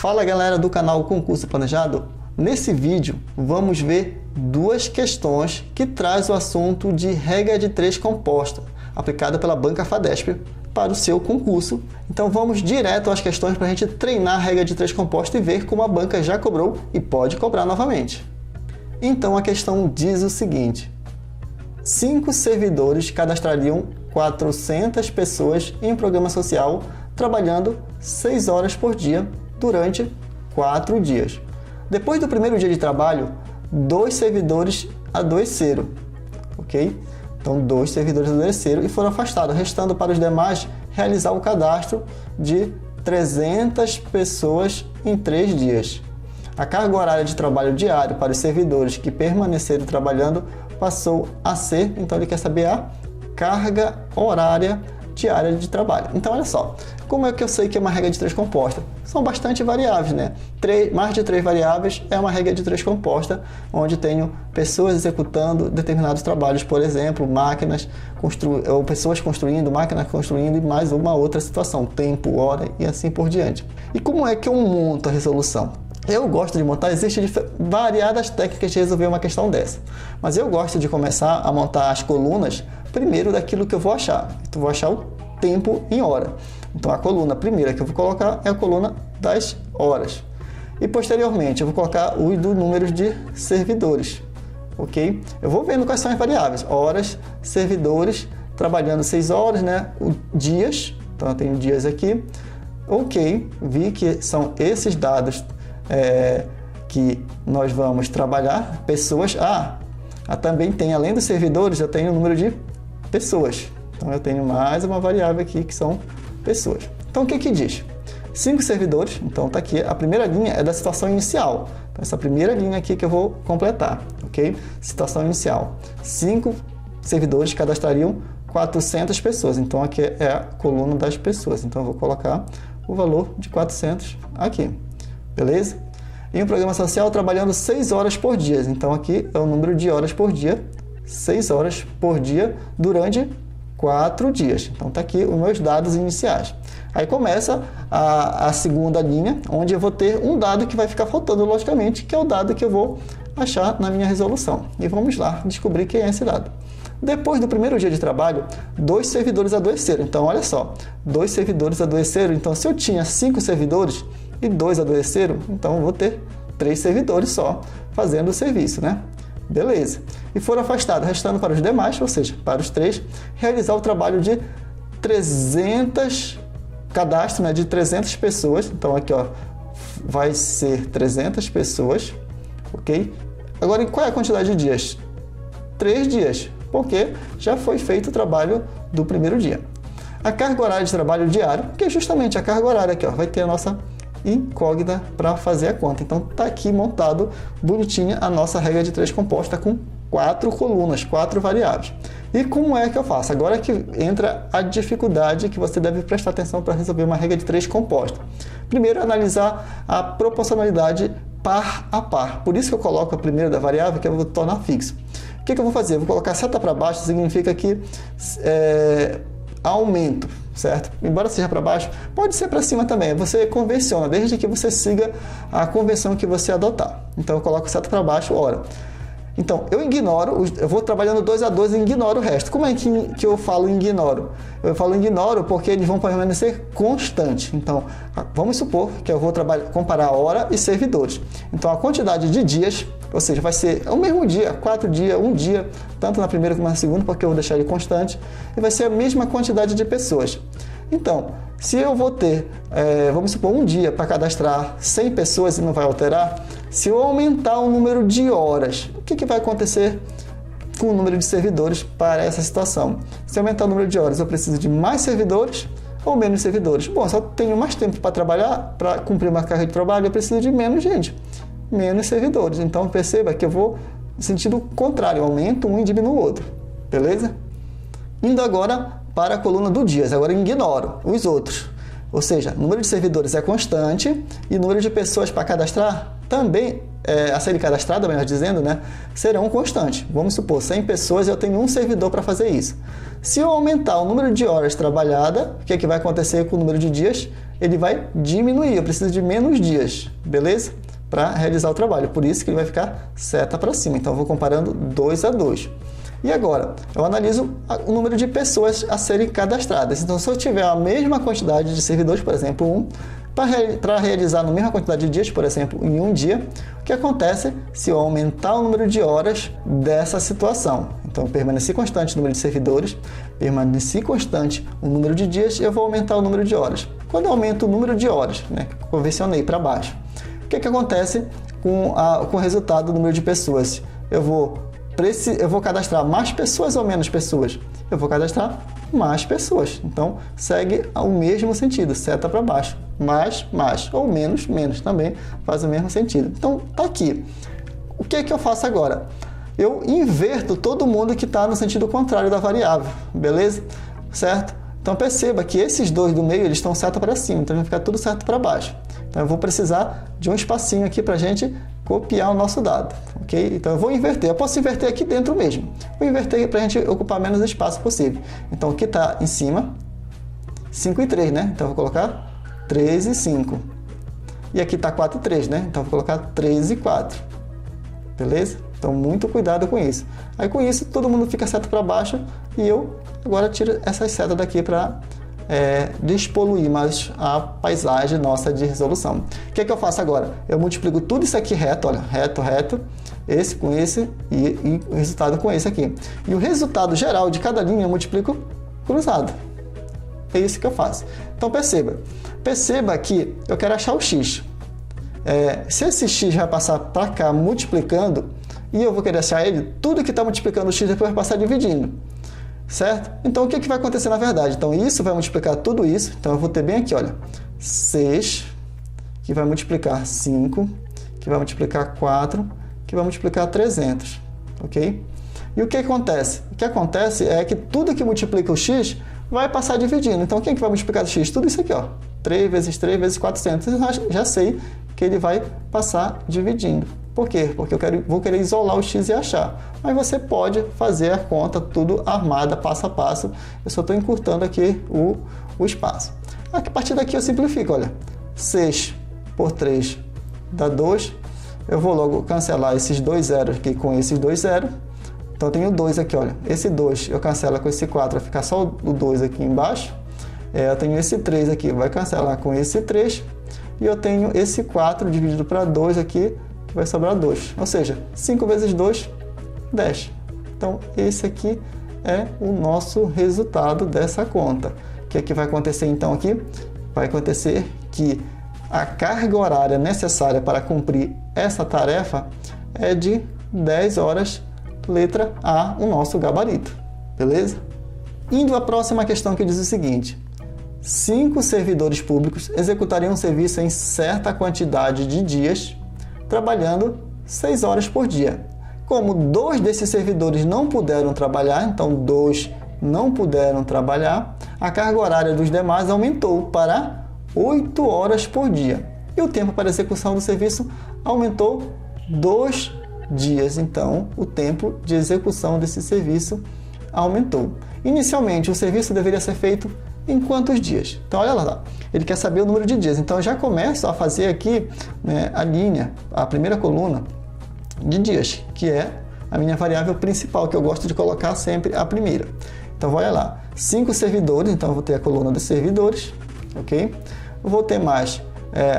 Fala galera do canal Concurso Planejado. Nesse vídeo vamos ver duas questões que traz o assunto de regra de 3 composta, aplicada pela Banca Fadesp para o seu concurso. Então vamos direto às questões para a gente treinar a regra de 3 composta e ver como a banca já cobrou e pode cobrar novamente. Então a questão diz o seguinte: 5 servidores cadastrariam 400 pessoas em um programa social trabalhando 6 horas por dia durante 4 dias. Depois do primeiro dia de trabalho, 2 servidores adoeceram, ok? Então, 2 servidores adoeceram e foram afastados, restando para os demais realizar o cadastro de 300 pessoas em 3 dias. A carga horária de trabalho diário para os servidores que permaneceram trabalhando passou a ser, então ele quer saber a carga horária diária de trabalho. Então, olha só, como é que eu sei que é uma regra de 3 composta? São bastante variáveis, né? Mais de 3 variáveis é uma regra de 3 composta, onde tenho pessoas executando determinados trabalhos, por exemplo, máquinas ou pessoas construindo, máquinas construindo e mais uma outra situação, tempo, hora e assim por diante. E como é que eu monto a resolução? Eu gosto de montar, existem variadas técnicas de resolver uma questão dessa, mas eu gosto de começar a montar as colunas primeiro daquilo que eu vou achar. Então, vou achar o tempo em hora. Então, a coluna primeira que eu vou colocar é a coluna das horas. E, posteriormente, eu vou colocar os do número de servidores, ok? Eu vou vendo quais são as variáveis. Horas, servidores, trabalhando 6 horas, né? Dias, então eu tenho dias aqui. Ok, vi que são esses dados que nós vamos trabalhar. Pessoas, também tem, além dos servidores, eu tenho o número de pessoas. Então, eu tenho mais uma variável aqui que são pessoas. Então, o que que diz? 5 servidores, então está aqui, a primeira linha é da situação inicial. Então, essa primeira linha aqui que eu vou completar, ok? Situação inicial. 5 servidores cadastrariam 400 pessoas. Então, aqui é a coluna das pessoas. Então, eu vou colocar o valor de 400 aqui. Beleza? Em um programa social trabalhando 6 horas por dia. Então, aqui é o número de horas por dia. 6 horas por dia durante 4 dias. Então, está aqui os meus dados iniciais. Aí começa a segunda linha, onde eu vou ter um dado que vai ficar faltando, logicamente, que é o dado que eu vou achar na minha resolução. E vamos lá descobrir quem é esse dado. Depois do primeiro dia de trabalho, 2 servidores adoeceram. Então, olha só, 2 servidores adoeceram. Então, se eu tinha 5 servidores e 2 adoeceram, então eu vou ter 3 servidores só fazendo o serviço, né? Beleza. E foram afastados, restando para os demais, ou seja, para os 3, realizar o trabalho de 300 cadastro, né, de 300 pessoas. Então, aqui, ó, vai ser 300 pessoas, ok? Agora, qual é a quantidade de dias? 3 dias, porque já foi feito o trabalho do primeiro dia. A carga horária de trabalho diário, que é justamente a carga horária aqui, ó, vai ter a nossa incógnita para fazer a conta. Então, está aqui montado bonitinha a nossa regra de 3 composta com 4 colunas, 4 variáveis. E como é que eu faço? Agora que entra a dificuldade que você deve prestar atenção para resolver uma regra de 3 composta. Primeiro, analisar a proporcionalidade par a par. Por isso que eu coloco a primeira da variável, que eu vou tornar fixo. O que eu vou fazer? Eu vou colocar seta para baixo, significa que aumento, certo? Embora seja para baixo, pode ser para cima também. Você convenciona, desde que você siga a convenção que você adotar. Então, eu coloco seta para baixo, hora. Então, eu ignoro, eu vou trabalhando 2 a 2 e ignoro o resto. Como é que eu falo ignoro? Eu falo ignoro porque eles vão permanecer constantes. Então, vamos supor que eu vou comparar hora e servidores. Então, a quantidade de dias, ou seja, vai ser o mesmo dia, 4 dias, 1 dia, tanto na primeira como na segunda, porque eu vou deixar ele constante, e vai ser a mesma quantidade de pessoas. Então, se eu vou ter, vamos supor, 1 dia para cadastrar 100 pessoas e não vai alterar, se eu aumentar o número de horas, o que vai acontecer com o número de servidores para essa situação? Se eu aumentar o número de horas, eu preciso de mais servidores ou menos servidores? Bom, se eu tenho mais tempo para trabalhar, para cumprir uma carga de trabalho, eu preciso de menos gente, menos servidores. Então, perceba que eu vou no sentido contrário, eu aumento um e diminuo o outro, beleza? Indo agora para a coluna do dias, agora ignoro os outros. Ou seja, o número de servidores é constante e o número de pessoas para cadastrar também, a serem cadastradas, melhor dizendo, né, serão constantes. Vamos supor, 100 pessoas, eu tenho um servidor para fazer isso. Se eu aumentar o número de horas trabalhadas, o que vai acontecer com o número de dias? ele vai diminuir, eu preciso de menos dias, beleza? Para realizar o trabalho, por isso que ele vai ficar seta para cima. Então, eu vou comparando 2 a 2. E agora, eu analiso o número de pessoas a serem cadastradas. Então, se eu tiver a mesma quantidade de servidores, por exemplo, 1, para realizar na mesma quantidade de dias, por exemplo, em um dia, o que acontece se eu aumentar o número de horas dessa situação? Então, permanecer constante o número de servidores, permanecer constante o número de dias, eu vou aumentar o número de horas. Quando eu aumento o número de horas, né, convencionei para baixo, o que acontece com o resultado do número de pessoas? Eu vou cadastrar mais pessoas ou menos pessoas? Eu vou cadastrar mais pessoas. Então, segue o mesmo sentido, seta para baixo. Mais, ou menos, menos também faz o mesmo sentido. Então, tá aqui. O que é que eu faço agora? Eu inverto todo mundo que está no sentido contrário da variável, beleza? Certo? Então, perceba que esses dois do meio, eles estão seta para cima, então vai ficar tudo certo para baixo. Então, eu vou precisar de um espacinho aqui para a gente copiar o nosso dado, ok? Então, eu vou inverter. Eu posso inverter aqui dentro mesmo. Vou inverter para a gente ocupar menos espaço possível. Então, aqui está em cima, 5 e 3, né? Então, eu vou colocar 3 e 5. E aqui está 4 e 3, né? Então, eu vou colocar 3 e 4. Beleza? Então, muito cuidado com isso. Aí, com isso, todo mundo fica seto para baixo e eu agora tiro essas setas daqui para despoluir mais a paisagem nossa de resolução. O que é que eu faço agora? Eu multiplico tudo isso aqui reto, olha, reto, esse com esse e o resultado com esse aqui. E o resultado geral de cada linha eu multiplico cruzado. É isso que eu faço. Então, perceba que eu quero achar o x. Se esse x vai passar para cá multiplicando, e eu vou querer achar ele, tudo que está multiplicando o x depois vai passar dividindo. Certo? Então, o que vai acontecer na verdade? Então, isso vai multiplicar tudo isso. Então, eu vou ter bem aqui, olha, 6, que vai multiplicar 5, que vai multiplicar 4, que vai multiplicar 300. Ok? E o que acontece? O que acontece é que tudo que multiplica o x vai passar dividindo. Então, quem que vai multiplicar o x? Tudo isso aqui, ó. 3 vezes 3 vezes 400. Eu já sei que ele vai passar dividindo. Por quê? Porque vou querer isolar o x e achar. Mas você pode fazer a conta tudo armada, passo a passo. Eu só estou encurtando aqui o espaço. A partir daqui eu simplifico, olha. 6 por 3 dá 2. Eu vou logo cancelar esses dois zeros aqui com esses dois zeros. Então, eu tenho 2 aqui, olha. Esse 2 eu cancelo com esse 4, vai ficar só o 2 aqui embaixo. Eu tenho esse 3 aqui, vai cancelar com esse 3. E eu tenho esse 4 dividido para 2 aqui, que vai sobrar 2. Ou seja, 5 vezes 2, 10. Então, esse aqui é o nosso resultado dessa conta. O que é que vai acontecer então aqui? Vai acontecer que a carga horária necessária para cumprir essa tarefa é de 10 horas, letra A, o nosso gabarito. Beleza? Indo à próxima questão, que diz o seguinte: 5 servidores públicos executariam um serviço em certa quantidade de dias, trabalhando 6 horas por dia. Como 2 desses servidores não puderam trabalhar, então 2 não puderam trabalhar, a carga horária dos demais aumentou para 8 horas por dia. E o tempo para execução do serviço aumentou 2 dias. Então, o tempo de execução desse serviço aumentou. Inicialmente, o serviço deveria ser feito em quantos dias? Então, olha lá, ele quer saber o número de dias. Então, eu já começo a fazer aqui, né, a linha, a primeira coluna de dias, que é a minha variável principal, que eu gosto de colocar sempre a primeira. Então, olha lá, 5 servidores, então eu vou ter a coluna dos servidores, ok? Eu vou ter mais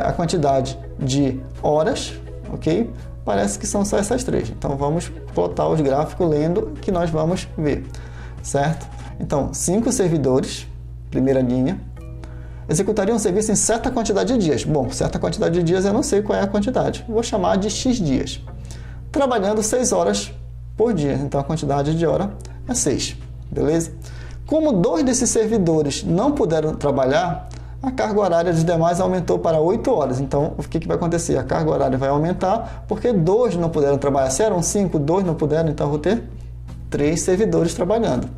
a quantidade de horas, ok? Parece que são só essas 3. Então, vamos plotar os gráficos lendo que nós vamos ver, certo? Então, 5 servidores, primeira linha, executariam um serviço em certa quantidade de dias. Bom, certa quantidade de dias eu não sei qual é a quantidade. Vou chamar de X dias. Trabalhando 6 horas por dia. Então, a quantidade de hora é 6. Beleza? Como 2 desses servidores não puderam trabalhar, a carga horária dos demais aumentou para 8 horas. Então, o que vai acontecer? A carga horária vai aumentar porque 2 não puderam trabalhar. Se eram 5, 2 não puderam, então eu vou ter 3 servidores trabalhando.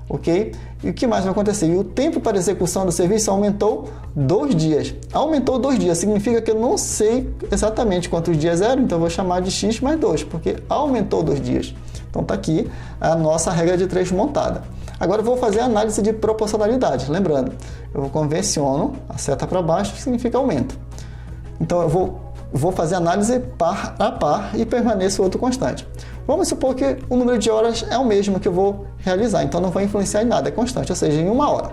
Ok? E o que mais vai acontecer? E o tempo para execução do serviço aumentou 2 dias. Aumentou 2 dias, significa que eu não sei exatamente quantos dias eram, então eu vou chamar de x mais 2, porque aumentou 2 dias. Então, está aqui a nossa regra de 3 montada. Agora eu vou fazer a análise de proporcionalidade. Lembrando, eu convenciono a seta para baixo, significa aumento. Então eu vou fazer análise par a par e permaneça o outro constante. Vamos supor que o número de horas é o mesmo que eu vou realizar, então não vai influenciar em nada, é constante, ou seja, em 1 hora.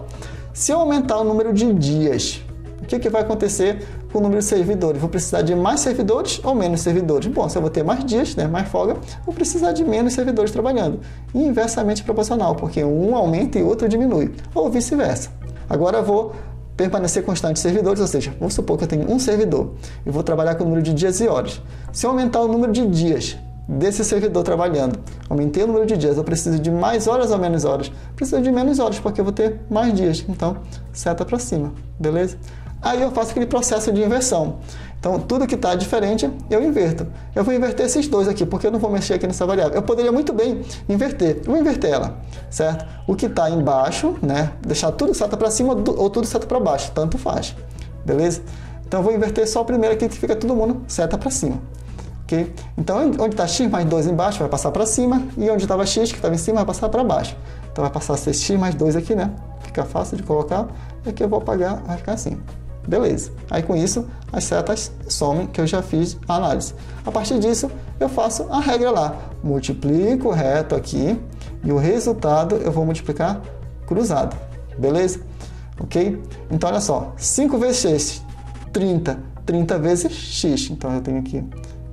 Se eu aumentar o número de dias, o que vai acontecer com o número de servidores? Vou precisar de mais servidores ou menos servidores? Bom, se eu vou ter mais dias, né, mais folga, vou precisar de menos servidores trabalhando. E inversamente proporcional, porque um aumenta e outro diminui, ou vice-versa. Agora eu vou permanecer constante servidores, ou seja, vamos supor que eu tenho um servidor e vou trabalhar com o número de dias e horas. Se eu aumentar o número de dias desse servidor trabalhando, aumentei o número de dias, eu preciso de mais horas ou menos horas? Preciso de menos horas, porque eu vou ter mais dias. Então, seta para cima, beleza? Aí eu faço aquele processo de inversão. Então, tudo que está diferente, eu inverto. Eu vou inverter esses dois aqui, porque eu não vou mexer aqui nessa variável. Eu poderia muito bem inverter. Eu vou inverter ela, certo? O que está embaixo, né? Deixar tudo seta para cima ou tudo seta para baixo, tanto faz, beleza? Então, eu vou inverter só o primeiro aqui, que fica todo mundo seta para cima. Okay? Então, onde está x mais 2 embaixo, vai passar para cima, e onde estava x, que estava em cima, vai passar para baixo. Então, vai passar a ser x mais 2 aqui, né? Fica fácil de colocar, e aqui eu vou apagar, vai ficar assim. Beleza. Aí, com isso, as setas somem, que eu já fiz a análise. A partir disso, eu faço a regra lá. Multiplico reto aqui, e o resultado eu vou multiplicar cruzado. Beleza? Ok? Então, olha só. 5 vezes x, 30. 30 vezes x. Então, eu tenho aqui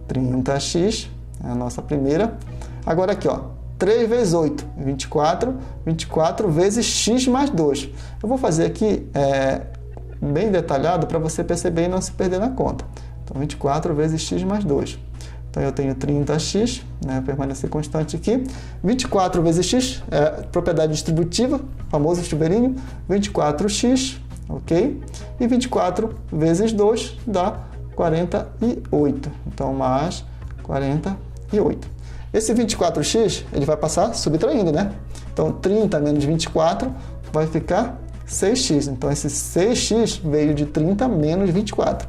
30x, é a nossa primeira. Agora aqui, ó, 3 vezes 8, 24. 24 vezes x mais 2. Eu vou fazer aqui bem detalhado para você perceber e não se perder na conta. Então, 24 vezes x mais 2. Então, eu tenho 30x, né, permanecer constante aqui. 24 vezes x, propriedade distributiva, famoso Stuberinho, 24x, ok? E 24 vezes 2 dá 48. Então, mais 48. Esse 24x, ele vai passar subtraindo, né? Então, 30 menos 24 vai ficar 6x. Então, esse 6x veio de 30 menos 24,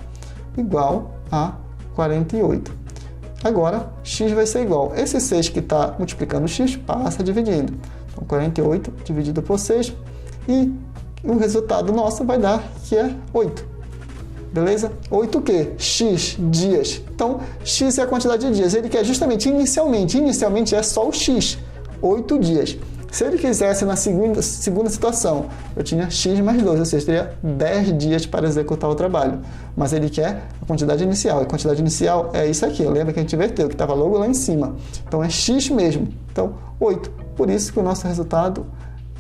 igual a 48. Agora, x vai ser igual. Esse 6 que está multiplicando x passa dividindo. Então, 48 dividido por 6. E o resultado nosso vai dar que é 8. Beleza? 8 o quê? X dias. Então, x é a quantidade de dias. Ele quer justamente inicialmente é só o x, 8 dias. Se ele quisesse na segunda situação, eu tinha x mais 2, ou seja, teria 10 dias para executar o trabalho. Mas ele quer a quantidade inicial. E a quantidade inicial é isso aqui. Lembra que a gente inverteu, que estava logo lá em cima. Então, é x mesmo. Então, 8. Por isso que o nosso resultado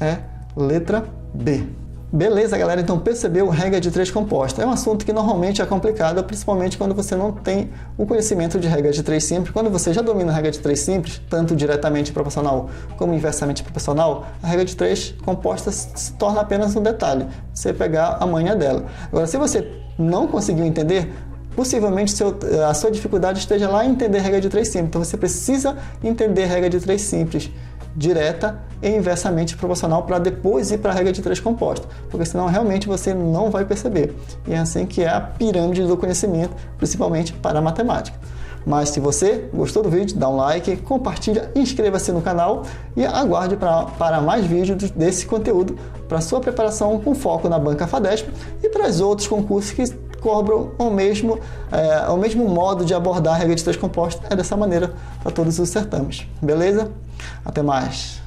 é letra B. Beleza, galera? Então, percebeu regra de 3 composta. É um assunto que normalmente é complicado, principalmente quando você não tem o conhecimento de regra de 3 simples. Quando você já domina a regra de 3 simples, tanto diretamente proporcional como inversamente proporcional, a regra de 3 composta se torna apenas um detalhe. Você pegar a manha dela. Agora, se você não conseguiu entender, possivelmente a sua dificuldade esteja lá em entender a regra de 3 simples. Então, você precisa entender a regra de 3 simples direta e inversamente proporcional para depois ir para a regra de 3 composta, porque senão realmente você não vai perceber. E é assim que é a pirâmide do conhecimento, principalmente para a matemática. Mas se você gostou do vídeo, dá um like, compartilha, inscreva-se no canal e aguarde para mais vídeos desse conteúdo para sua preparação com foco na Banca Fadesp e para os outros concursos que cobram o mesmo modo de abordar a regra de 3 composta. É dessa maneira para todos os certames. Beleza? Até mais!